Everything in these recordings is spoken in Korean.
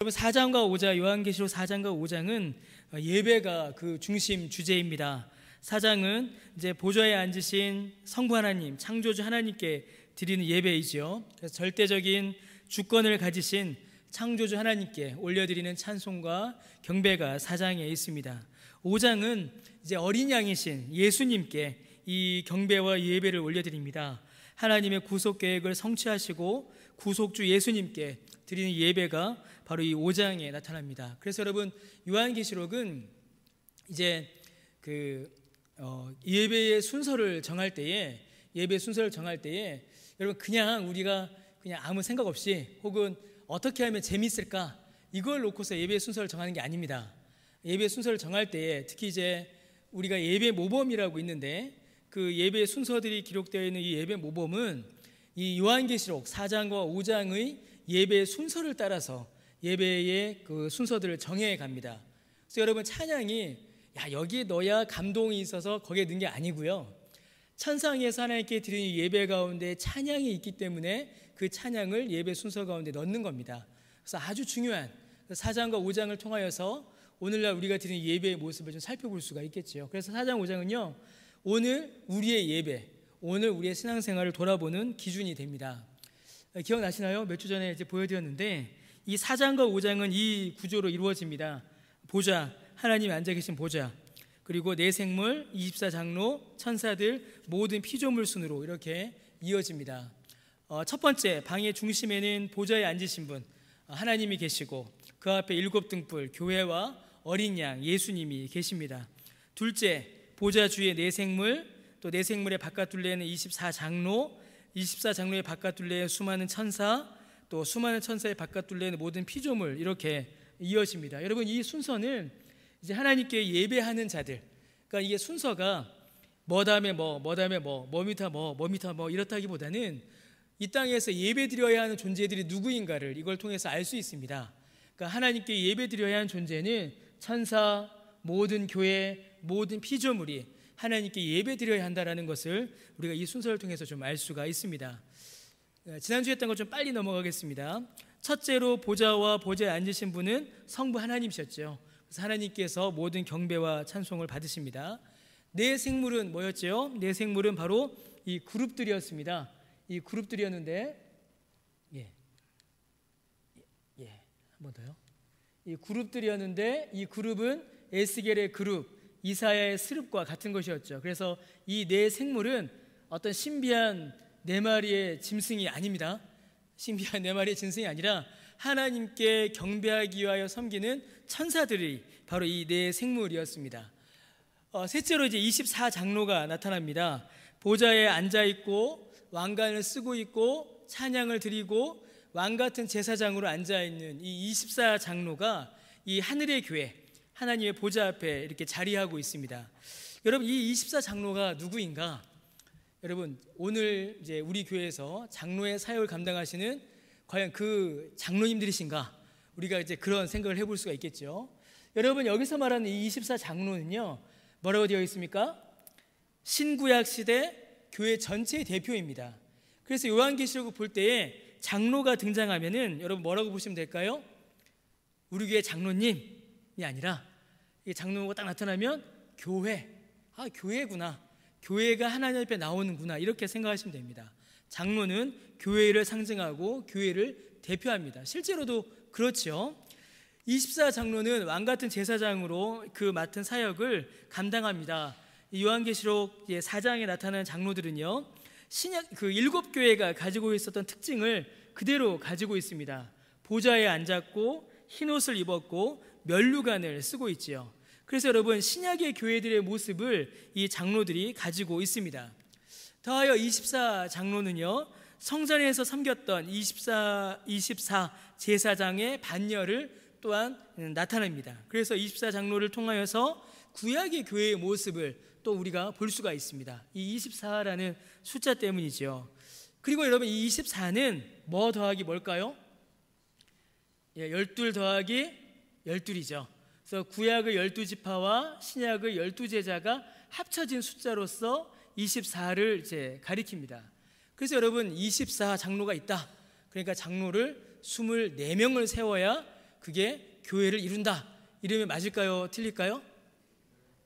여러분 4장과 5장, 요한계시록 4장과 5장은 예배가 그 중심 주제입니다. 4장은 이제 보좌에 앉으신 성부 하나님, 창조주 하나님께 드리는 예배이죠. 그래서 절대적인 주권을 가지신 창조주 하나님께 올려드리는 찬송과 경배가 4장에 있습니다. 5장은 이제 어린 양이신 예수님께 이 경배와 예배를 올려드립니다. 하나님의 구속 계획을 성취하시고 구속주 예수님께 드리는 예배가 바로 이 5장에 나타납니다. 그래서 여러분 요한계시록은 이제 예배의 순서를 정할 때에 여러분 그냥 우리가 그냥 아무 생각 없이 혹은 어떻게 하면 재미있을까 이걸 놓고서 예배 순서를 정하는 게 아닙니다. 예배 순서를 정할 때에 특히 이제 우리가 예배 모범이라고 있는데 그 예배 순서들이 기록되어 있는 이 예배 모범은 이 요한계시록 4장과 5장의 예배 순서를 따라서 예배의 그 순서들을 정해 갑니다. 그래서 여러분 찬양이 여기에 넣어야 감동이 있어서 거기에 넣은 게 아니고요. 천상에서 하나님께 드리는 예배 가운데 찬양이 있기 때문에 그 찬양을 예배 순서 가운데 넣는 겁니다. 그래서 아주 중요한 4장과 5장을 통하여서 오늘날 우리가 드리는 예배의 모습을 좀 살펴볼 수가 있겠죠. 그래서 4장 5장은요 오늘 우리의 예배, 오늘 우리의 신앙생활을 돌아보는 기준이 됩니다. 기억나시나요? 몇 주 전에 이제 보여드렸는데 이 4장과 5장은 이 구조로 이루어집니다. 보좌, 하나님이 앉아 계신 보좌, 그리고 네 생물, 24장로, 천사들, 모든 피조물 순으로 이렇게 이어집니다. 첫 번째 방의 중심에는 보좌에 앉으신 분 하나님이 계시고 그 앞에 7등불 교회와 어린 양 예수님이 계십니다. 둘째 보좌 주위에 네 생물, 또 네 생물의 바깥둘레에는 24장로, 24장로의 바깥둘레에 수많은 천사, 또 수많은 천사의 바깥둘레에는 모든 피조물 이렇게 이어집니다. 여러분 이 순서는 이제 하나님께 예배하는 자들, 그러니까 이게 순서가 뭐 다음에 뭐 다음에 뭐 밑에 뭐 밑에 뭐 이렇다기보다는 이 땅에서 예배드려야 하는 존재들이 누구인가를 이걸 통해서 알 수 있습니다. 그러니까 하나님께 예배드려야 하는 존재는 천사, 모든 교회, 모든 피조물이 하나님께 예배드려야 한다는 것을 우리가 이 순서를 통해서 좀 알 수가 있습니다. 지난주에 했던 것 좀 빨리 넘어가겠습니다. 첫째로 보좌와 보좌에 앉으신 분은 성부 하나님이셨죠. 그래서 하나님께서 모든 경배와 찬송을 받으십니다. 네 생물은 뭐였죠? 네 생물은 바로 이 그룹들이었습니다. 이 그룹들이었는데 한 번 더요. 이 그룹들이었는데 이 그룹은 에스겔의 그룹, 이사야의 스룹과 같은 것이었죠. 그래서 이 네 생물은 어떤 신비한 네 마리의 짐승이 아닙니다. 신비한 네 마리의 짐승이 아니라 하나님께 경배하기 위하여 섬기는 천사들이 바로 이 네 생물이었습니다. 셋째로 이제 24장로가 나타납니다. 보좌에 앉아 있고 왕관을 쓰고 있고 찬양을 드리고 왕 같은 제사장으로 앉아 있는 이 24장로가 이 하늘의 교회, 하나님의 보좌 앞에 이렇게 자리하고 있습니다. 여러분 이 24장로가 누구인가? 여러분 오늘 이제 우리 교회에서 장로의 사역을 감당하시는 과연 그 장로님들이신가? 우리가 이제 그런 생각을 해볼 수가 있겠죠. 여러분 여기서 말하는 이 24장로는요 뭐라고 되어 있습니까? 신구약 시대 교회 전체의 대표입니다. 그래서 요한계시록을 볼 때에 장로가 등장하면은 여러분 뭐라고 보시면 될까요? 우리 교회 장로님이 아니라 이 장로가 딱 나타나면 교회, 교회구나, 교회가 하나님 앞에 나오는구나 이렇게 생각하시면 됩니다. 장로는 교회를 상징하고 교회를 대표합니다. 실제로도 그렇죠. 24장로는 왕같은 제사장으로 그 맡은 사역을 감당합니다. 요한계시록 4장에 나타나는 장로들은요 신약 그 7교회가 가지고 있었던 특징을 그대로 가지고 있습니다. 보좌에 앉았고 흰옷을 입었고 면류관을 쓰고 있지요. 그래서 여러분 신약의 교회들의 모습을 이 장로들이 가지고 있습니다. 더하여 24장로는요 성전에서 섬겼던 24 제사장의 반열을 또한 나타냅니다. 그래서 24장로를 통하여서 구약의 교회의 모습을 또 우리가 볼 수가 있습니다. 이 24라는 숫자 때문이죠. 그리고 여러분 이 24는 뭐 더하기 뭘까요? 12 더하기 12이죠. 그래서 구약의 12지파와 신약의 12제자가 합쳐진 숫자로서 24를 이제 가리킵니다. 그래서 여러분 24 장로가 있다. 그러니까 장로를 24명을 세워야 그게 교회를 이룬다. 이러면 맞을까요? 틀릴까요?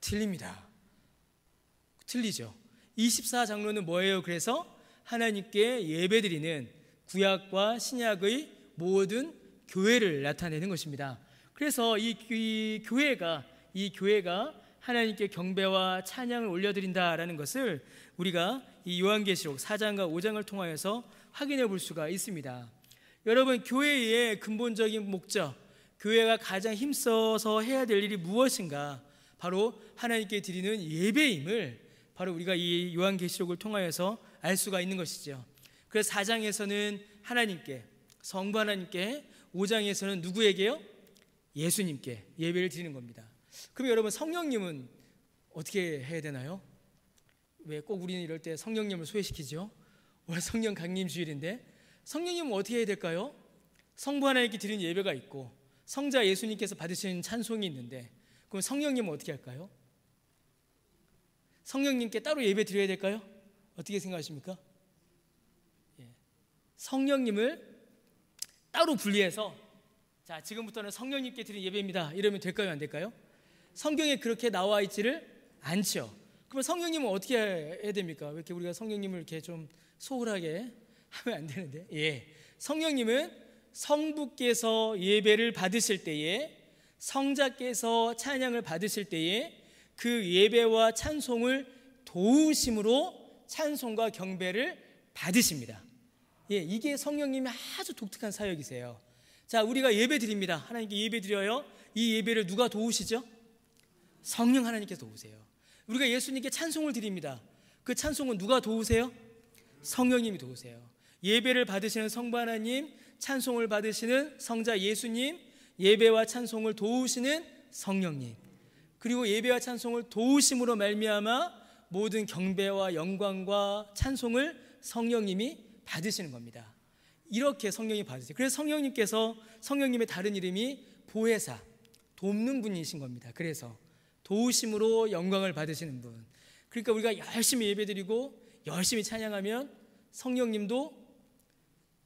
틀립니다. 틀리죠. 24장로는 뭐예요? 그래서 하나님께 예배드리는 구약과 신약의 모든 교회를 나타내는 것입니다. 그래서 이 교회가 하나님께 경배와 찬양을 올려드린다라는 것을 우리가 이 요한계시록 4장과 5장을 통하여서 확인해 볼 수가 있습니다. 여러분, 교회의 근본적인 목적, 교회가 가장 힘써서 해야 될 일이 무엇인가? 바로 하나님께 드리는 예배임을 바로 우리가 이 요한계시록을 통하여서 알 수가 있는 것이죠. 그래서 4장에서는 하나님께, 성부 하나님께, 5장에서는 누구에게요? 예수님께 예배를 드리는 겁니다. 그럼 여러분, 성령님은 어떻게 해야 되나요? 왜 꼭 우리는 이럴 때 성령님을 소외시키죠? 오늘 성령 강림 주일인데 성령님은 어떻게 해야 될까요? 성부 하나님께 드리는 예배가 있고 성자 예수님께서 받으시는 찬송이 있는데, 그럼 성령님은 어떻게 할까요? 성령님께 따로 예배 드려야 될까요? 어떻게 생각하십니까? 성령님을 따로 분리해서, 자, 지금부터는 성령님께 드리는 예배입니다, 이러면 될까요? 안 될까요? 성경에 그렇게 나와 있지를 않죠. 그럼 성령님은 어떻게 해야 됩니까? 왜 이렇게 우리가 성령님을 이렇게 좀 소홀하게 하면 안 되는데, 성령님은 성부께서 예배를 받으실 때에, 성자께서 찬양을 받으실 때에 그 예배와 찬송을 도우심으로 찬송과 경배를 받으십니다. 이게 성령님의 아주 독특한 사역이세요. 자, 우리가 예배 드립니다. 하나님께 예배 드려요. 이 예배를 누가 도우시죠? 성령 하나님께서 도우세요. 우리가 예수님께 찬송을 드립니다. 그 찬송은 누가 도우세요? 성령님이 도우세요. 예배를 받으시는 성부 하나님, 찬송을 받으시는 성자 예수님, 예배와 찬송을 도우시는 성령님, 그리고 예배와 찬송을 도우심으로 말미암아 모든 경배와 영광과 찬송을 성령님이 받으시는 겁니다. 이렇게 성령이 받으세요. 그래서 성령님의 다른 이름이 보혜사, 돕는 분이신 겁니다. 그래서 도우심으로 영광을 받으시는 분. 그러니까 우리가 열심히 예배드리고 열심히 찬양하면 성령님도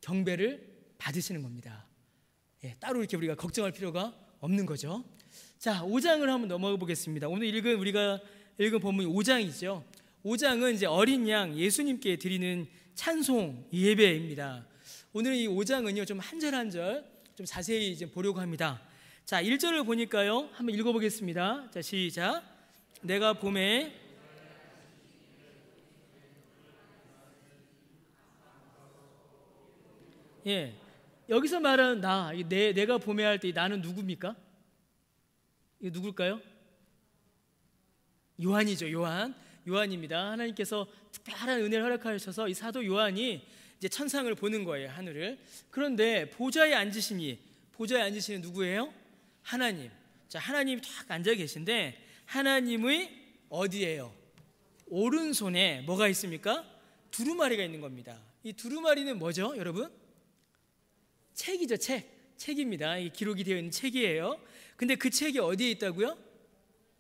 경배를 받으시는 겁니다. 따로 이렇게 우리가 걱정할 필요가 없는 거죠. 자, 5장을 한번 넘어가 보겠습니다. 오늘 우리가 읽은 본문이 5장이죠. 5장은 이제 어린 양 예수님께 드리는 찬송 예배입니다. 오늘 이 5장은요, 좀 한 절 한 절 좀 자세히 이제 보려고 합니다. 자, 1절을 보니까요, 한번 읽어보겠습니다. 자, 시작. 내가 봄에 여기서 말하는 내가 봄에 할 때 나는 누굽니까? 이거 누굴까요? 요한이죠. 요한입니다. 하나님께서 특별한 은혜를 허락하셔서 이 사도 요한이 이제 천상을 보는 거예요, 하늘을. 그런데 보좌에 앉으시는 누구예요? 하나님. 자, 하나님이 딱 앉아 계신데 하나님의 어디예요? 오른손에 뭐가 있습니까? 두루마리가 있는 겁니다. 이 두루마리는 뭐죠, 여러분? 책이죠, 책입니다. 이 기록이 되어 있는 책이에요. 근데 그 책이 어디에 있다고요?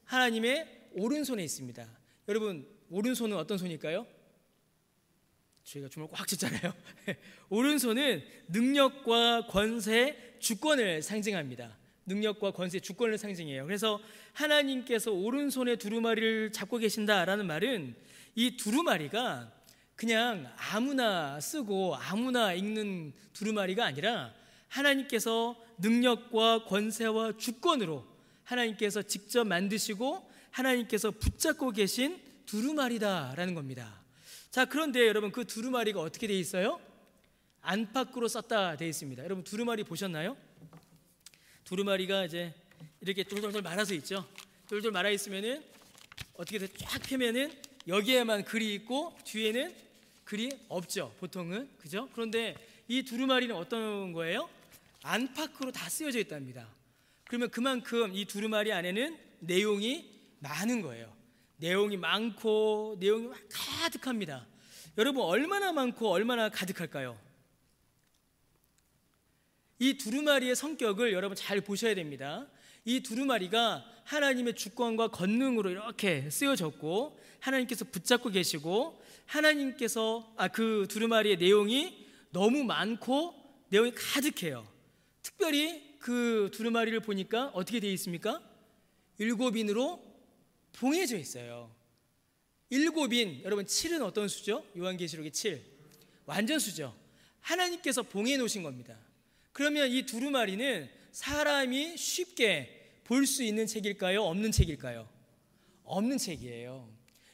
하나님의 오른손에 있습니다. 여러분, 오른손은 어떤 손일까요? 저희가 주먹 꽉 쥐잖아요. 오른손은 능력과 권세, 주권을 상징합니다. 능력과 권세, 주권을 상징해요. 그래서 하나님께서 오른손에 두루마리를 잡고 계신다라는 말은 이 두루마리가 그냥 아무나 쓰고 아무나 읽는 두루마리가 아니라 하나님께서 능력과 권세와 주권으로 하나님께서 직접 만드시고 하나님께서 붙잡고 계신 두루마리다라는 겁니다. 자, 그런데 여러분, 그 두루마리가 어떻게 되어 있어요? 안팎으로 썼다 되어 있습니다. 여러분, 두루마리 보셨나요? 두루마리가 이제 이렇게 똘똘똘 말아서 있죠. 똘똘 말아 있으면은 어떻게 돼? 쫙 펴면은 여기에만 글이 있고 뒤에는 글이 없죠, 보통은. 그죠? 그런데 이 두루마리는 어떤 거예요? 안팎으로 다 쓰여져 있답니다. 그러면 그만큼 이 두루마리 안에는 내용이 많은 거예요. 내용이 많고 내용이 가득합니다. 여러분, 얼마나 많고 얼마나 가득할까요? 이 두루마리의 성격을 여러분 잘 보셔야 됩니다. 이 두루마리가 하나님의 주권과 권능으로 이렇게 쓰여졌고 하나님께서 붙잡고 계시고 하나님께서 그 두루마리의 내용이 너무 많고 내용이 가득해요. 특별히 그 두루마리를 보니까 어떻게 되어 있습니까? 7인으로 봉해져 있어요. 7인, 여러분 7은 어떤 수죠? 요한계시록의 7, 완전수죠. 하나님께서 봉해 놓으신 겁니다. 그러면 이 두루마리는 사람이 쉽게 볼 수 있는 책일까요? 없는 책일까요? 없는 책이에요.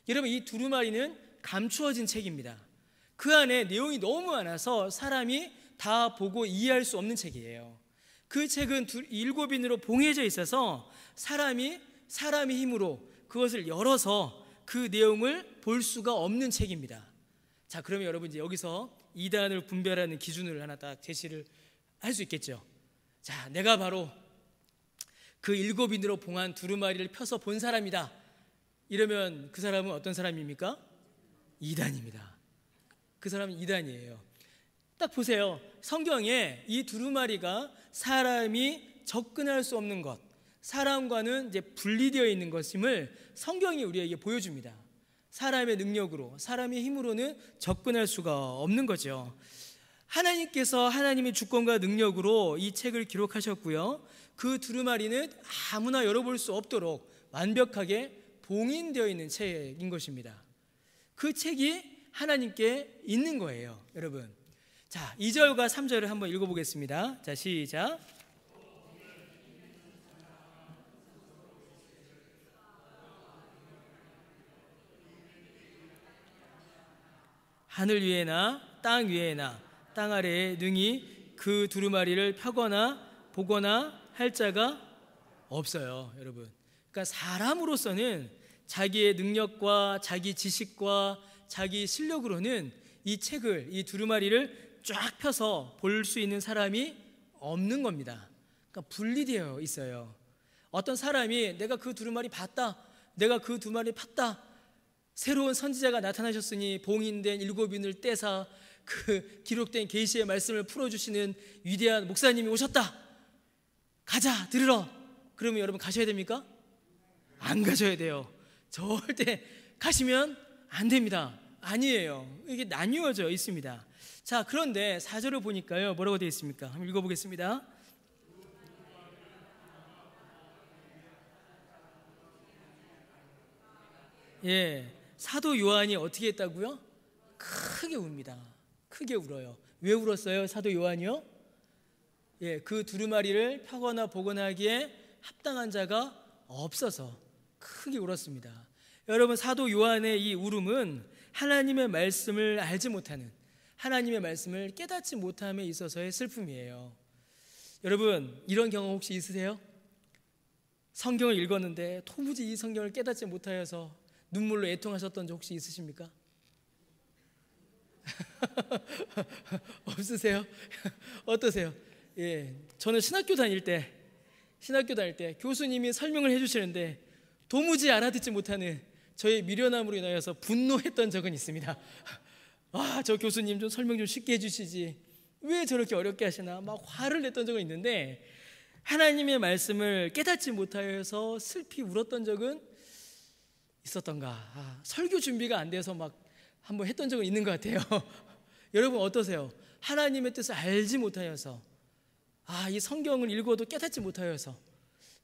여러분, 이 두루마리는 감추어진 책입니다. 그 안에 내용이 너무 많아서 사람이 다 보고 이해할 수 없는 책이에요. 그 책은 7인으로 봉해져 있어서 사람의 힘으로 그것을 열어서 그 내용을 볼 수가 없는 책입니다. 자, 그러면 여러분 이제 여기서 이단을 분별하는 기준을 하나 딱 제시를 할 수 있겠죠. 자, 내가 바로 그 7인으로 봉한 두루마리를 펴서 본 사람이다. 이러면 그 사람은 어떤 사람입니까? 이단입니다. 그 사람은 이단이에요. 딱 보세요. 성경에 이 두루마리가 사람이 접근할 수 없는 것, 사람과는 이제 분리되어 있는 것임을 성경이 우리에게 보여줍니다. 사람의 능력으로, 사람의 힘으로는 접근할 수가 없는 거죠. 하나님께서 하나님의 주권과 능력으로 이 책을 기록하셨고요. 그 두루마리는 아무나 열어볼 수 없도록 완벽하게 봉인되어 있는 책인 것입니다. 그 책이 하나님께 있는 거예요, 여러분. 자, 2절과 3절을 한번 읽어보겠습니다. 자, 시작. 하늘 위에나 땅 위에나 땅 아래에 능히 그 두루마리를 펴거나 보거나 할 자가 없어요, 여러분. 그러니까 사람으로서는 자기의 능력과 자기 지식과 자기 실력으로는 이 책을, 이 두루마리를 쫙 펴서 볼 수 있는 사람이 없는 겁니다. 그러니까 분리되어 있어요. 어떤 사람이 내가 그 두루마리 봤다, 내가 그 두루마리 팠다, 새로운 선지자가 나타나셨으니 봉인된 7인을 떼사 그 기록된 계시의 말씀을 풀어주시는 위대한 목사님이 오셨다, 가자, 들으러. 그러면 여러분 가셔야 됩니까? 안 가셔야 돼요. 절대 가시면 안 됩니다. 아니에요. 이게 나뉘어져 있습니다. 자, 그런데 4절을 보니까요, 뭐라고 되어 있습니까? 한번 읽어보겠습니다. 예, 사도 요한이 어떻게 했다고요? 크게 웁니다. 크게 울어요. 왜 울었어요, 사도 요한이요? 예, 그 두루마리를 펴거나 보거나 하기에 합당한 자가 없어서 크게 울었습니다. 여러분, 사도 요한의 이 울음은 하나님의 말씀을 알지 못하는, 하나님의 말씀을 깨닫지 못함에 있어서의 슬픔이에요. 여러분, 이런 경험 혹시 있으세요? 성경을 읽었는데 도무지 이 성경을 깨닫지 못하여서 눈물로 애통하셨던 적 혹시 있으십니까? 없으세요? 어떠세요? 예, 저는 신학교 다닐 때 교수님이 설명을 해주시는데 도무지 알아듣지 못하는 저의 미련함으로 인하여서 분노했던 적은 있습니다. 아, 저 교수님 좀 설명 좀 쉽게 해주시지, 왜 저렇게 어렵게 하시나, 막 화를 냈던 적은 있는데, 하나님의 말씀을 깨닫지 못하여서 슬피 울었던 적은 있었던가. 설교 준비가 안 돼서 막 한번 했던 적은 있는 것 같아요. 여러분 어떠세요? 하나님의 뜻을 알지 못하여서, 이 성경을 읽어도 깨닫지 못하여서,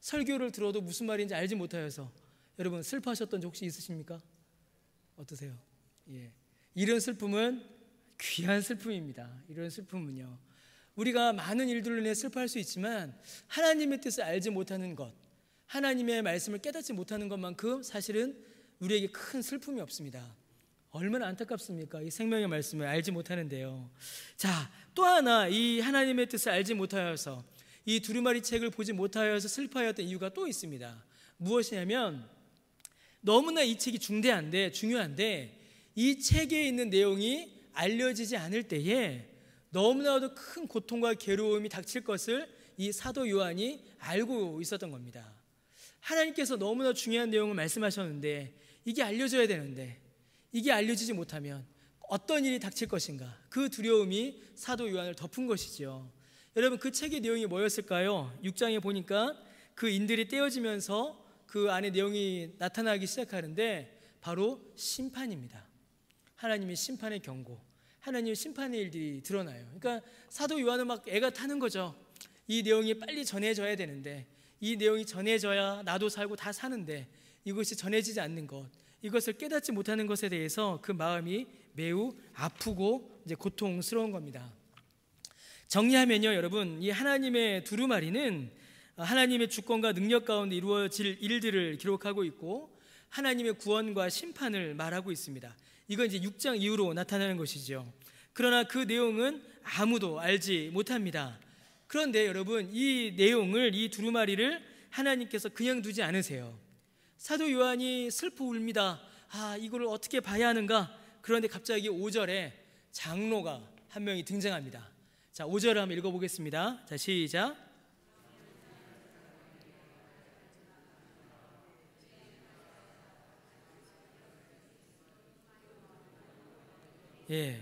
설교를 들어도 무슨 말인지 알지 못하여서 여러분 슬퍼하셨던 적 혹시 있으십니까? 어떠세요? 예, 이런 슬픔은 귀한 슬픔입니다. 이런 슬픔은요, 우리가 많은 일들로 인해 슬퍼할 수 있지만 하나님의 뜻을 알지 못하는 것, 하나님의 말씀을 깨닫지 못하는 것만큼 사실은 우리에게 큰 슬픔이 없습니다. 얼마나 안타깝습니까? 이 생명의 말씀을 알지 못하는데요. 자, 또 하나 이 하나님의 뜻을 알지 못하여서, 이 두루마리 책을 보지 못하여서 슬퍼하였던 이유가 또 있습니다. 무엇이냐면, 너무나 이 책이 중요한데 이 책에 있는 내용이 알려지지 않을 때에 너무나도 큰 고통과 괴로움이 닥칠 것을 이 사도 요한이 알고 있었던 겁니다. 하나님께서 너무나 중요한 내용을 말씀하셨는데 이게 알려져야 되는데 이게 알려지지 못하면 어떤 일이 닥칠 것인가, 그 두려움이 사도 요한을 덮은 것이죠. 여러분, 그 책의 내용이 뭐였을까요? 6장에 보니까 그 인들이 떼어지면서 그 안에 내용이 나타나기 시작하는데 바로 심판입니다. 하나님의 심판의 경고, 하나님의 심판의 일들이 드러나요. 그러니까 사도 요한은 막 애가 타는 거죠. 이 내용이 빨리 전해져야 되는데, 이 내용이 전해져야 나도 살고 다 사는데 이것이 전해지지 않는 것, 이것을 깨닫지 못하는 것에 대해서 그 마음이 매우 아프고 이제 고통스러운 겁니다. 정리하면요, 여러분, 이 하나님의 두루마리는 하나님의 주권과 능력 가운데 이루어질 일들을 기록하고 있고 하나님의 구원과 심판을 말하고 있습니다. 이건 이제 6장 이후로 나타나는 것이죠. 그러나 그 내용은 아무도 알지 못합니다. 그런데 여러분, 이 내용을, 이 두루마리를 하나님께서 그냥 두지 않으세요. 사도 요한이 슬퍼 울입니다. 이걸 어떻게 봐야 하는가? 그런데 갑자기 5절에 장로가 한 명이 등장합니다. 자, 5절을 한번 읽어보겠습니다. 자, 시작. 예,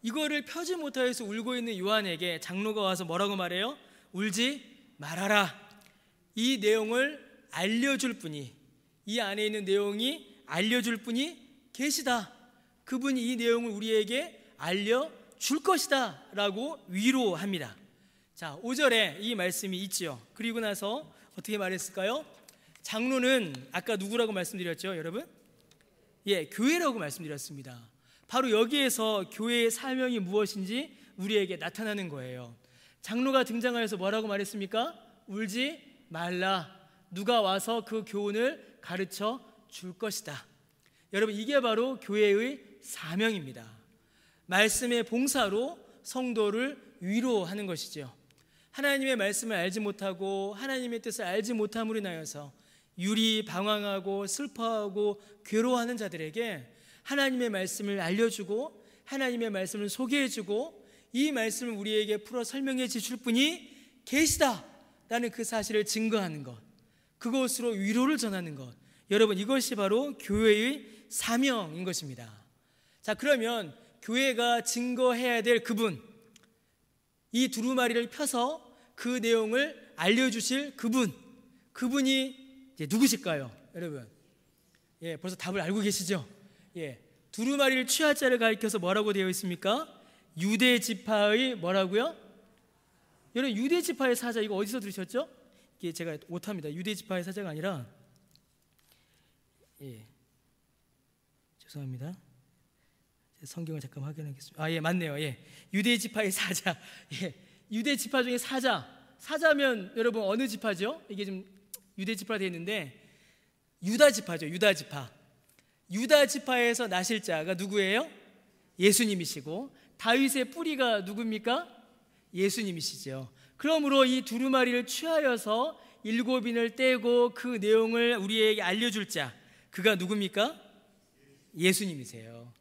이거를 펴지 못하여서 울고 있는 요한에게 장로가 와서 뭐라고 말해요? 울지 말아라. 이 내용을 알려줄 분이, 이 안에 있는 내용이 알려줄 분이 계시다. 그분이 이 내용을 우리에게 알려줄 것이다 라고 위로합니다. 자, 5절에 이 말씀이 있지요. 그리고 나서 어떻게 말했을까요? 장로는 아까 누구라고 말씀드렸죠, 여러분? 예, 교회라고 말씀드렸습니다. 바로 여기에서 교회의 사명이 무엇인지 우리에게 나타나는 거예요. 장로가 등장하여서 뭐라고 말했습니까? 울지 말라. 누가 와서 그 교훈을 가르쳐 줄 것이다. 여러분, 이게 바로 교회의 사명입니다. 말씀의 봉사로 성도를 위로하는 것이죠. 하나님의 말씀을 알지 못하고 하나님의 뜻을 알지 못함으로 인하여서 유리 방황하고 슬퍼하고 괴로워하는 자들에게 하나님의 말씀을 알려주고 하나님의 말씀을 소개해주고 이 말씀을 우리에게 풀어 설명해 주실 분이 계시다라는 그 사실을 증거하는 것, 그것으로 위로를 전하는 것, 여러분, 이것이 바로 교회의 사명인 것입니다. 자, 그러면 교회가 증거해야 될 그분, 이 두루마리를 펴서 그 내용을 알려주실 그분이 이제 누구실까요, 여러분? 예, 벌써 답을 알고 계시죠? 예, 두루마리를 취할 자를 가리켜서 뭐라고 되어 있습니까? 유대 지파의 뭐라고요? 여러분, 유대 지파의 사자, 이거 어디서 들으셨죠? 이게 제가 오타입니다. 유대 지파의 사자가 아니라, 예, 죄송합니다. 성경을 잠깐 확인하겠습니다. 예, 맞네요. 예, 유대 지파의 사자. 예, 유대 지파 중에 사자면 여러분 어느 지파죠? 이게 좀 유대 지파로 되어 있는데 유다 지파죠. 유다 지파. 유다 지파에서 나실 자가 누구예요? 예수님이시고, 다윗의 뿌리가 누굽니까? 예수님이시죠. 그러므로 이 두루마리를 취하여서 7인을 떼고 그 내용을 우리에게 알려줄 자, 그가 누굽니까? 예수님이세요.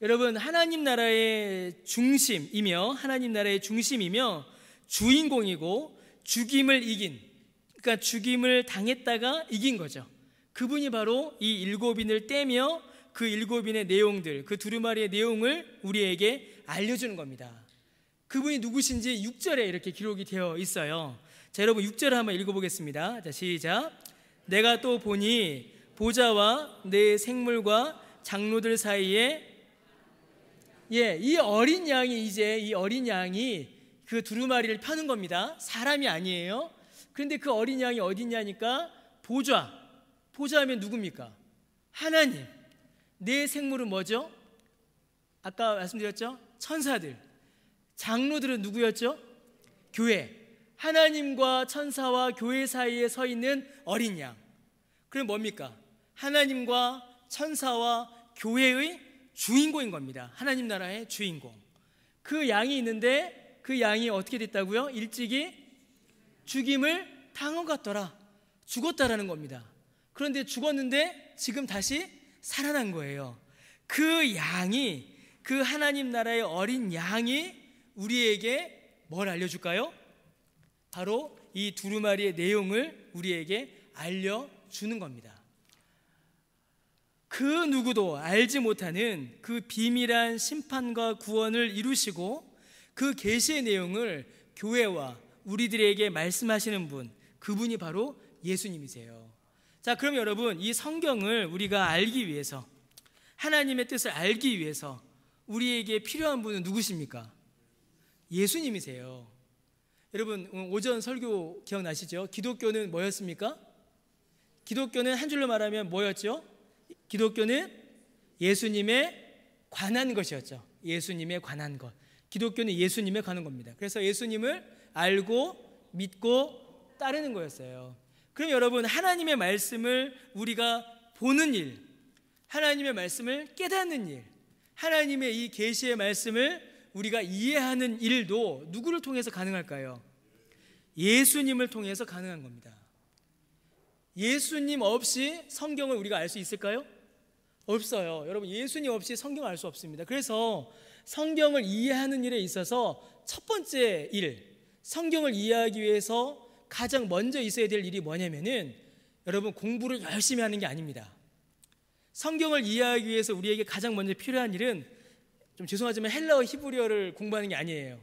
여러분, 하나님 나라의 중심이며 주인공이고 죽임을 이긴, 그러니까 죽임을 당했다가 이긴 거죠. 그분이 바로 이 7인을 떼며 그 7인의 내용들, 그 두루마리의 내용을 우리에게 알려주는 겁니다. 그분이 누구신지 6절에 이렇게 기록이 되어 있어요. 자, 여러분 6절을 한번 읽어보겠습니다. 자, 시작. 내가 또 보니 보좌와 내 생물과 장로들 사이에, 예, 이 어린 양이 그 두루마리를 펴는 겁니다. 사람이 아니에요. 그런데 그 어린 양이 어디 있냐니까 보좌하면 누굽니까? 하나님. 내 생물은 뭐죠? 아까 말씀드렸죠? 천사들. 장로들은 누구였죠? 교회. 하나님과 천사와 교회 사이에 서 있는 어린 양. 그럼 뭡니까? 하나님과 천사와 교회의 주인공인 겁니다. 하나님 나라의 주인공. 그 양이 있는데 그 양이 어떻게 됐다고요? 일찍이 죽임을 당한 것 같더라. 죽었다라는 겁니다. 그런데 죽었는데 지금 다시 살아난 거예요. 그 양이, 그 하나님 나라의 어린 양이 우리에게 뭘 알려줄까요? 바로 이 두루마리의 내용을 우리에게 알려주는 겁니다. 그 누구도 알지 못하는 그 비밀한 심판과 구원을 이루시고 그 계시의 내용을 교회와 우리들에게 말씀하시는 분, 그분이 바로 예수님이세요. 자, 그럼 여러분, 이 성경을 우리가 알기 위해서, 하나님의 뜻을 알기 위해서 우리에게 필요한 분은 누구십니까? 예수님이세요. 여러분 오전 설교 기억나시죠? 기독교는 뭐였습니까? 기독교는 한 줄로 말하면 뭐였죠? 기독교는 예수님에 관한 것이었죠. 예수님에 관한 것. 기독교는 예수님에 관한 겁니다. 그래서 예수님을 알고 믿고 따르는 거였어요. 그럼 여러분, 하나님의 말씀을 우리가 보는 일, 하나님의 말씀을 깨닫는 일, 하나님의 이 계시의 말씀을 우리가 이해하는 일도 누구를 통해서 가능할까요? 예수님을 통해서 가능한 겁니다. 예수님 없이 성경을 우리가 알 수 있을까요? 없어요. 여러분, 예수님 없이 성경을 알 수 없습니다. 그래서 성경을 이해하는 일에 있어서 첫 번째 일, 성경을 이해하기 위해서 가장 먼저 있어야 될 일이 뭐냐면은 여러분, 공부를 열심히 하는 게 아닙니다. 성경을 이해하기 위해서 우리에게 가장 먼저 필요한 일은, 좀 죄송하지만 헬라어 히브리어를 공부하는 게 아니에요.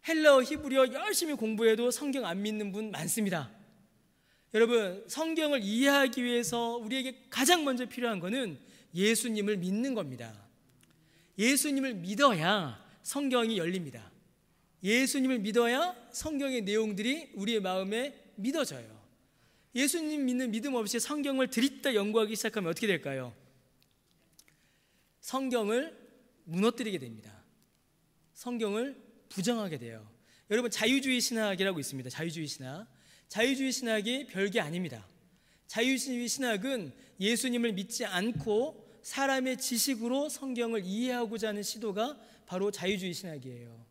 헬라어 히브리어 열심히 공부해도 성경 안 믿는 분 많습니다. 여러분, 성경을 이해하기 위해서 우리에게 가장 먼저 필요한 것은 예수님을 믿는 겁니다. 예수님을 믿어야 성경이 열립니다. 예수님을 믿어야 성경의 내용들이 우리의 마음에 믿어져요. 예수님 믿는 믿음 없이 성경을 드립다 연구하기 시작하면 어떻게 될까요? 성경을 무너뜨리게 됩니다. 성경을 부정하게 돼요. 여러분, 자유주의 신학이라고 있습니다. 자유주의 신학. 자유주의 신학이 별게 아닙니다. 자유주의 신학은 예수님을 믿지 않고 사람의 지식으로 성경을 이해하고자 하는 시도가 바로 자유주의 신학이에요.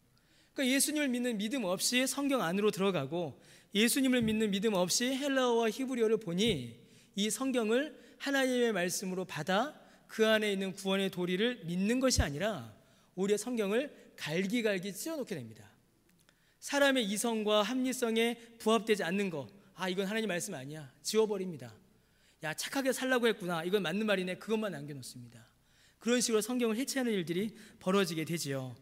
그러니까 예수님을 믿는 믿음 없이 성경 안으로 들어가고, 예수님을 믿는 믿음 없이 헬라어와 히브리어를 보니 이 성경을 하나님의 말씀으로 받아 그 안에 있는 구원의 도리를 믿는 것이 아니라 오히려 성경을 갈기갈기 찢어놓게 됩니다. 사람의 이성과 합리성에 부합되지 않는 거, 이건 하나님 말씀 아니야, 지워버립니다. 야, 착하게 살라고 했구나, 이건 맞는 말이네, 그것만 남겨놓습니다. 그런 식으로 성경을 해체하는 일들이 벌어지게 되지요.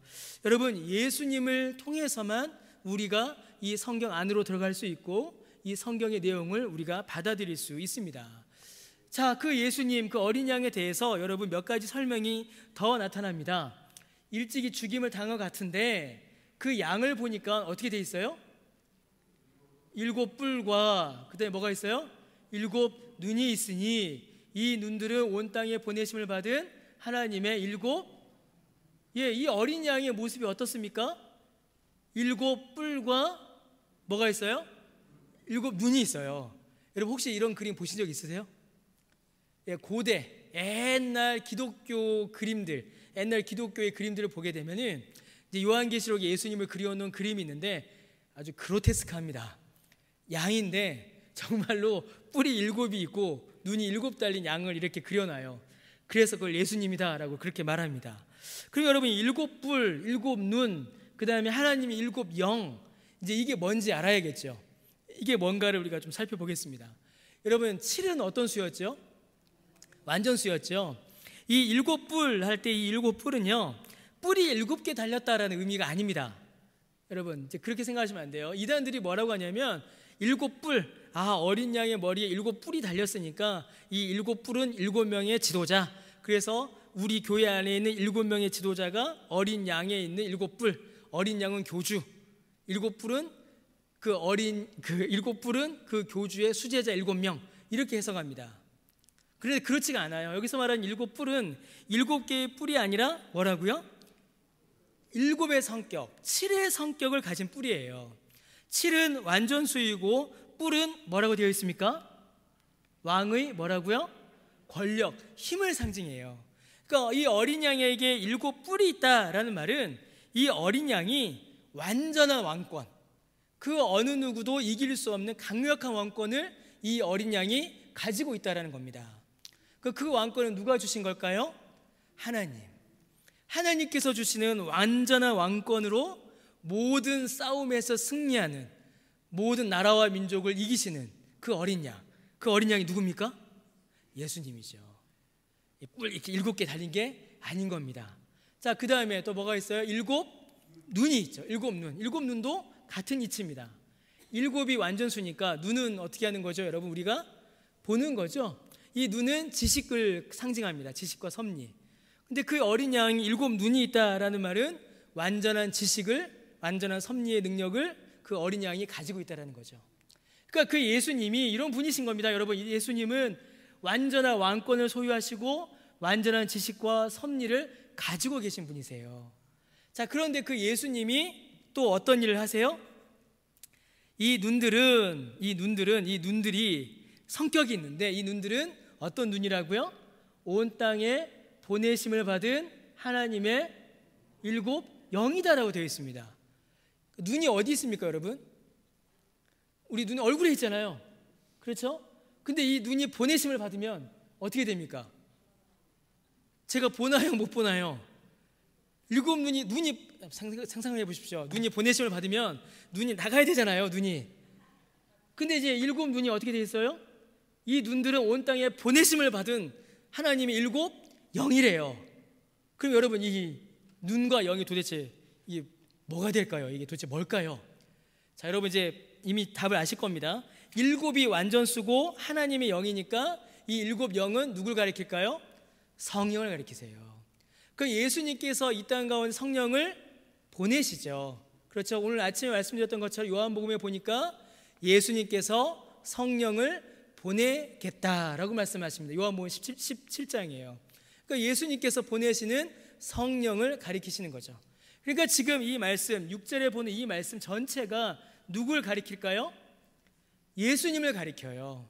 여러분, 예수님을 통해서만 우리가 이 성경 안으로 들어갈 수 있고 이 성경의 내용을 우리가 받아들일 수 있습니다. 자, 그 예수님, 그 어린 양에 대해서 여러분 몇 가지 설명이 더 나타납니다. 일찍이 죽임을 당한 것 같은데 그 양을 보니까 어떻게 돼 있어요? 7뿔과 그다음에 뭐가 있어요? 7 눈이 있으니 이 눈들은 온 땅에 보내심을 받은 하나님의 7, 이 어린 양의 모습이 어떻습니까? 7뿔과 뭐가 있어요? 7 눈이 있어요. 여러분, 혹시 이런 그림 보신 적 있으세요? 고대 옛날 기독교 그림들, 옛날 기독교의 그림들을 보게 되면은 이제 요한계시록에 예수님을 그려놓은 그림이 있는데 아주 그로테스크합니다. 양인데 정말로 뿔이 7이 있고 눈이 7 달린 양을 이렇게 그려놔요. 그래서 그걸 예수님이다라고 그렇게 말합니다. 그리고 여러분, 7뿔, 7눈, 그 다음에 하나님이 7 영, 이제 이게 뭔지 알아야겠죠. 이게 뭔가를 우리가 좀 살펴보겠습니다. 여러분, 7은 어떤 수였죠? 완전수였죠. 이 7뿔 할 때 이 7뿔은요, 뿔이 7개 달렸다라는 의미가 아닙니다. 여러분, 이제 그렇게 생각하시면 안 돼요. 이단들이 뭐라고 하냐면 7뿔, 어린 양의 머리에 7뿔이 달렸으니까 이 7뿔은 7명의 지도자, 그래서 우리 교회 안에 있는 7명의 지도자가 어린 양에 있는 7뿔, 어린 양은 교주, 7뿔은 그 교주의 수제자 7명, 이렇게 해석합니다. 그런데 그렇지가 않아요. 여기서 말하는 7뿔은 7개의 뿔이 아니라 뭐라고요? 7의 성격, 7의 성격을 가진 뿔이에요. 7은 완전수이고 뿔은 뭐라고 되어 있습니까? 왕의 뭐라고요? 권력, 힘을 상징해요. 그러니까 이 어린 양에게 7뿔이 있다라는 말은 이 어린 양이 완전한 왕권, 그 어느 누구도 이길 수 없는 강력한 왕권을 이 어린 양이 가지고 있다라는 겁니다. 그 왕권은 누가 주신 걸까요? 하나님. 하나님께서 주시는 완전한 왕권으로 모든 싸움에서 승리하는, 모든 나라와 민족을 이기시는 그 어린 양. 그 어린 양이 누굽니까? 예수님이죠. 뿔 이렇게 7개 달린 게 아닌 겁니다. 자, 그 다음에 또 뭐가 있어요? 7 눈이 있죠. 7 눈. 7 눈도 같은 이치입니다. 7이 완전수니까 눈은 어떻게 하는 거죠? 여러분, 우리가 보는 거죠. 이 눈은 지식을 상징합니다. 지식과 섭리. 근데 그 어린 양이 7 눈이 있다라는 말은 완전한 지식을, 완전한 섭리의 능력을 그 어린 양이 가지고 있다는 거죠. 그러니까 그 예수님이 이런 분이신 겁니다. 여러분, 예수님은 완전한 왕권을 소유하시고 완전한 지식과 섭리를 가지고 계신 분이세요. 자, 그런데 그 예수님이 또 어떤 일을 하세요? 이 눈들이 성격이 있는데, 이 눈들은 어떤 눈이라고요? 온 땅에 보내심을 받은 하나님의 7 영이다라고 되어 있습니다. 눈이 어디 있습니까, 여러분? 우리 눈이 얼굴에 있잖아요. 그렇죠? 근데 이 눈이 보내심을 받으면 어떻게 됩니까? 제가 보나요, 못 보나요? 7 눈이 상상해 보십시오. 눈이 보내심을 받으면 눈이 나가야 되잖아요, 눈이. 근데 이제 7 눈이 어떻게 돼 있어요? 이 눈들은 온 땅에 보내심을 받은 하나님의 7 영이래요. 그럼 여러분, 이 눈과 영이 도대체 이게 뭐가 될까요? 이게 도대체 뭘까요? 자, 여러분 이제 이미 답을 아실 겁니다. 7이 완전수고 하나님의 영이니까 이 7 영은 누굴 가리킬까요? 성령을 가리키세요. 그 예수님께서 이 땅 가운데 성령을 보내시죠. 그렇죠? 오늘 아침에 말씀드렸던 것처럼 요한복음에 보니까 예수님께서 성령을 보내겠다라고 말씀하십니다. 요한복음 17장이에요. 그러니까 예수님께서 보내시는 성령을 가리키시는 거죠. 그러니까 지금 이 말씀 6절에 보는 이 말씀 전체가 누굴 가리킬까요? 예수님을 가리켜요.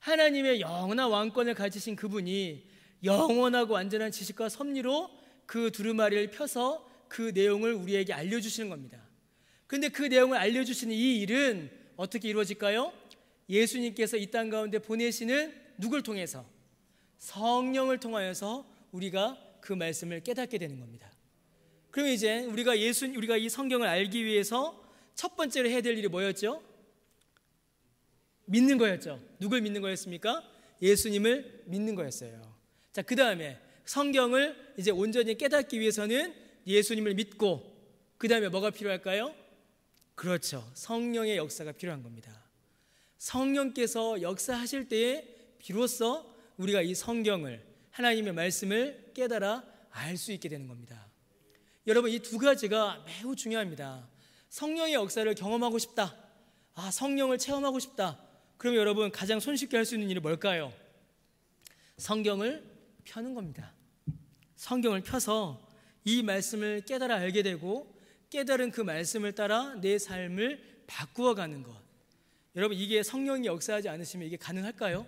하나님의 영원한 왕권을 가지신 그분이 영원하고 완전한 지식과 섭리로 그 두루마리를 펴서 그 내용을 우리에게 알려주시는 겁니다. 그런데 그 내용을 알려주시는 이 일은 어떻게 이루어질까요? 예수님께서 이 땅 가운데 보내시는 누굴 통해서? 성령을 통하여서 우리가 그 말씀을 깨닫게 되는 겁니다. 그럼 이제 우리가 이 성경을 알기 위해서 첫 번째로 해야 될 일이 뭐였죠? 믿는 거였죠. 누굴 믿는 거였습니까? 예수님을 믿는 거였어요. 자, 그 다음에 성경을 이제 온전히 깨닫기 위해서는 예수님을 믿고, 그 다음에 뭐가 필요할까요? 그렇죠. 성령의 역사가 필요한 겁니다. 성령께서 역사하실 때에 비로소 우리가 이 성경을, 하나님의 말씀을 깨달아 알 수 있게 되는 겁니다. 여러분, 이 두 가지가 매우 중요합니다. 성령의 역사를 경험하고 싶다, 성령을 체험하고 싶다, 그러면 여러분 가장 손쉽게 할 수 있는 일이 뭘까요? 성경을 펴는 겁니다. 성경을 펴서 이 말씀을 깨달아 알게 되고, 깨달은 그 말씀을 따라 내 삶을 바꾸어가는 것. 여러분, 이게 성령이 역사하지 않으시면 이게 가능할까요?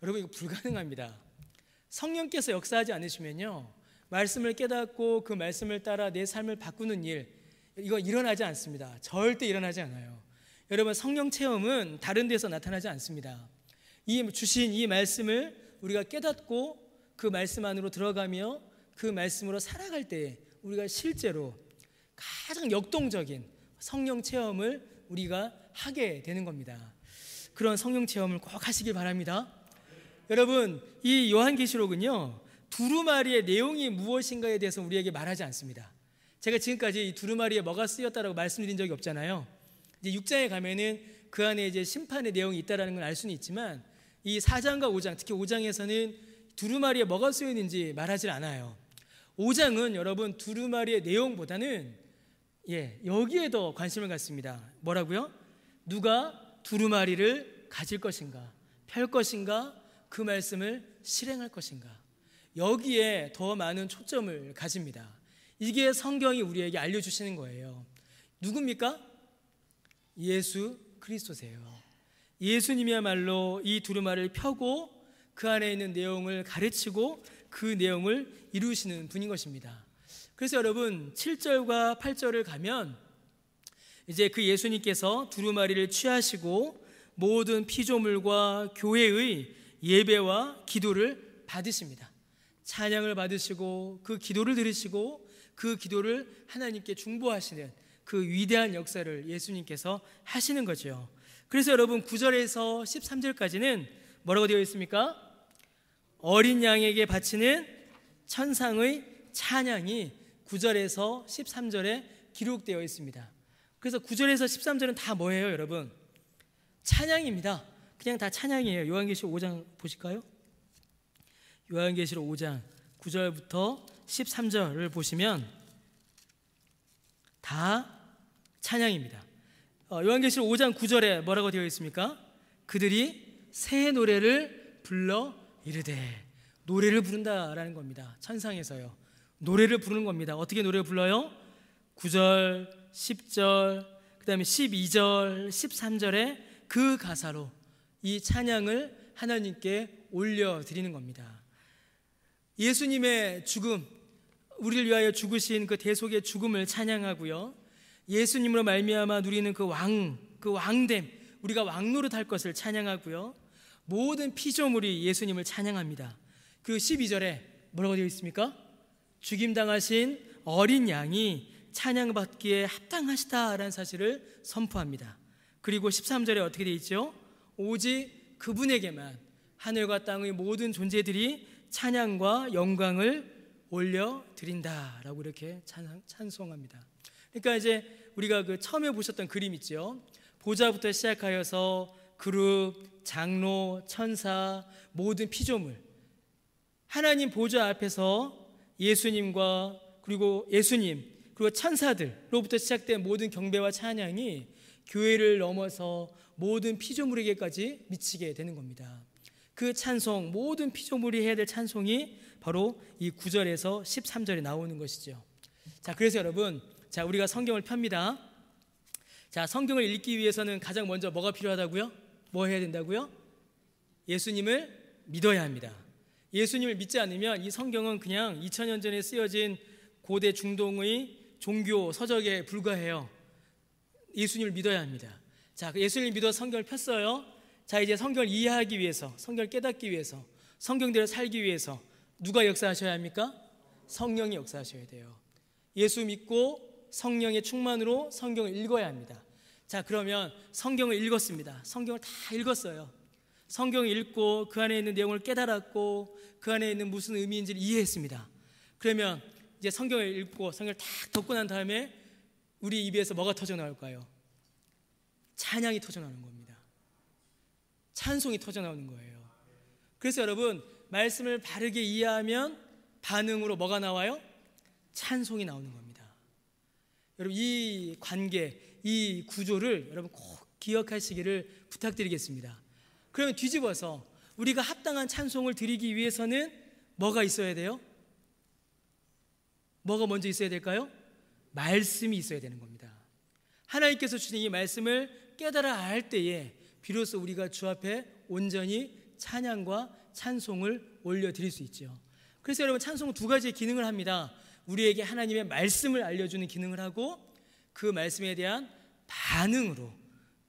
여러분, 이거 불가능합니다. 성령께서 역사하지 않으시면요, 말씀을 깨닫고 그 말씀을 따라 내 삶을 바꾸는 일, 이거 일어나지 않습니다. 절대 일어나지 않아요. 여러분, 성령 체험은 다른 데서 나타나지 않습니다. 이 주신 이 말씀을 우리가 깨닫고 그 말씀 안으로 들어가며 그 말씀으로 살아갈 때 우리가 실제로 가장 역동적인 성령 체험을 우리가 하게 되는 겁니다. 그런 성령 체험을 꼭 하시길 바랍니다. 여러분, 이 요한계시록은요, 두루마리의 내용이 무엇인가에 대해서 우리에게 말하지 않습니다. 제가 지금까지 이 두루마리에 뭐가 쓰였다라고 말씀드린 적이 없잖아요. 이제 6장에 가면은 그 안에 이제 심판의 내용이 있다라는 걸 알 수는 있지만, 이 4장과 5장, 특히 5장에서는 두루마리에 뭐가 쓰여 있는지 말하지 않아요. 5장은 여러분 두루마리의 내용보다는 여기에 더 관심을 갖습니다. 뭐라고요? 누가 두루마리를 가질 것인가, 펼 것인가, 그 말씀을 실행할 것인가, 여기에 더 많은 초점을 가집니다. 이게 성경이 우리에게 알려주시는 거예요. 누굽니까? 예수 그리스도세요. 예수님이야말로 이 두루마리를 펴고 그 안에 있는 내용을 가르치고 그 내용을 이루시는 분인 것입니다. 그래서 여러분 7절과 8절을 가면 이제 그 예수님께서 두루마리를 취하시고 모든 피조물과 교회의 예배와 기도를 받으십니다. 찬양을 받으시고 그 기도를 들으시고 그 기도를 하나님께 중보하시는 그 위대한 역사를 예수님께서 하시는 거죠. 그래서 여러분 9절에서 13절까지는 뭐라고 되어 있습니까? 어린 양에게 바치는 천상의 찬양이 9절에서 13절에 기록되어 있습니다. 그래서 9절에서 13절은 다 뭐예요, 여러분? 찬양입니다. 그냥 다 찬양이에요. 요한계시록 5장 보실까요? 요한계시록 5장 9절부터 13절을 보시면 다 찬양입니다. 요한계시록 5장 9절에 뭐라고 되어 있습니까? 그들이 새 노래를 불러 이르되, 노래를 부른다라는 겁니다. 천상에서요, 노래를 부르는 겁니다. 어떻게 노래를 불러요? 9절, 10절, 그 다음에 12절, 13절에 그 가사로 이 찬양을 하나님께 올려드리는 겁니다. 예수님의 죽음, 우리를 위하여 죽으신 그 대속의 죽음을 찬양하고요, 예수님으로 말미암아 누리는 그 왕됨, 우리가 왕노릇할 것을 찬양하고요, 모든 피조물이 예수님을 찬양합니다. 그 12절에 뭐라고 되어 있습니까? 죽임당하신 어린 양이 찬양받기에 합당하시다라는 사실을 선포합니다. 그리고 13절에 어떻게 되어 있죠? 오직 그분에게만 하늘과 땅의 모든 존재들이 찬양과 영광을 올려드린다라고 이렇게 찬송합니다. 그러니까 이제 우리가 그 처음에 보셨던 그림 있죠? 보좌부터 시작하여서 그룹, 장로, 천사, 모든 피조물, 하나님 보좌 앞에서 예수님과 그리고 천사들로부터 시작된 모든 경배와 찬양이 교회를 넘어서 모든 피조물에게까지 미치게 되는 겁니다. 그 찬송, 모든 피조물이 해야 될 찬송이 바로 이 9절에서 13절에 나오는 것이죠. 자, 그래서 여러분, 자, 우리가 성경을 펴니다. 자, 성경을 읽기 위해서는 가장 먼저 뭐가 필요하다고요? 뭐 해야 된다고요? 예수님을 믿어야 합니다. 예수님을 믿지 않으면 이 성경은 그냥 2000년 전에 쓰여진 고대 중동의 종교 서적에 불과해요. 예수님을 믿어야 합니다. 자, 예수님을 믿어 성경을 폈어요. 자, 이제 성경을 이해하기 위해서, 성경을 깨닫기 위해서, 성경대로 살기 위해서 누가 역사하셔야 합니까? 성령이 역사하셔야 돼요. 예수 믿고 성령의 충만으로 성경을 읽어야 합니다. 자, 그러면 성경을 읽었습니다. 성경을 다 읽었어요. 성경을 읽고 그 안에 있는 내용을 깨달았고 그 안에 있는 무슨 의미인지를 이해했습니다. 그러면 이제 성경을 읽고 성경을 딱 덮고 난 다음에 우리 입에서 뭐가 터져 나올까요? 찬양이 터져 나오는 겁니다. 찬송이 터져 나오는 거예요. 그래서 여러분, 말씀을 바르게 이해하면 반응으로 뭐가 나와요? 찬송이 나오는 겁니다. 여러분, 이 관계, 이 구조를 여러분 꼭 기억하시기를 부탁드리겠습니다. 그러면 뒤집어서 우리가 합당한 찬송을 드리기 위해서는 뭐가 있어야 돼요? 뭐가 먼저 있어야 될까요? 말씀이 있어야 되는 겁니다. 하나님께서 주신 이 말씀을 깨달아 알 때에 비로소 우리가 주 앞에 온전히 찬양과 찬송을 올려드릴 수 있죠. 그래서 여러분, 찬송은 두 가지의 기능을 합니다. 우리에게 하나님의 말씀을 알려주는 기능을 하고, 그 말씀에 대한 반응으로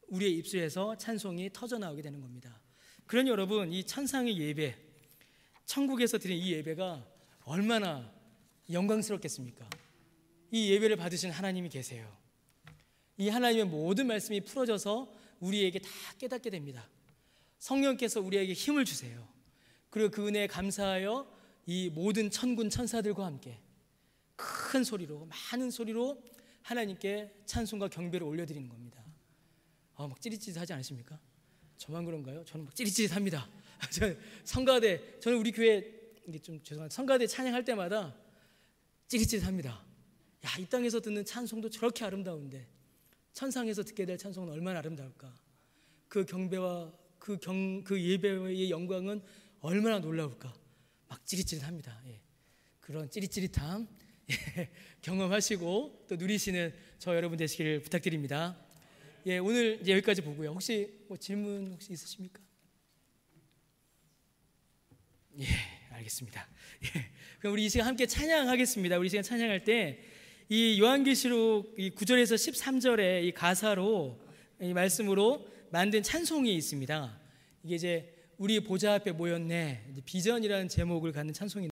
우리의 입술에서 찬송이 터져나오게 되는 겁니다. 그러니 여러분, 이 천상의 예배, 천국에서 드린 이 예배가 얼마나 영광스럽겠습니까? 이 예배를 받으신 하나님이 계세요. 이 하나님의 모든 말씀이 풀어져서 우리에게 다 깨닫게 됩니다. 성령께서 우리에게 힘을 주세요. 그리고 그 은혜에 감사하여 이 모든 천군 천사들과 함께 큰 소리로, 많은 소리로 하나님께 찬송과 경배를 올려드리는 겁니다. 막 찌릿찌릿하지 않으십니까? 저만 그런가요? 저는 막 찌릿찌릿합니다. 성가대, 저는 우리 교회, 이게 좀 죄송한데, 성가대 찬양할 때마다 찌릿찌릿합니다. 야, 이 땅에서 듣는 찬송도 저렇게 아름다운데 천상에서 듣게 될 찬송은 얼마나 아름다울까? 그 경배와 그 예배의 영광은 얼마나 놀라울까? 막 찌릿찌릿합니다. 예. 그런 찌릿찌릿함 경험하시고 또 누리시는 저 여러분 되시기를 부탁드립니다. 예, 오늘 이제 여기까지 보고요. 혹시 뭐 질문 혹시 있으십니까? 예, 알겠습니다. 예, 그럼 우리 이 시간 함께 찬양하겠습니다. 우리 이 시간 찬양할 때 이 요한계시록 이 9절에서 13절의 이 가사로, 이 말씀으로 만든 찬송이 있습니다. 이게 이제 우리 보좌 앞에 모였네, 비전이라는 제목을 갖는 찬송인데,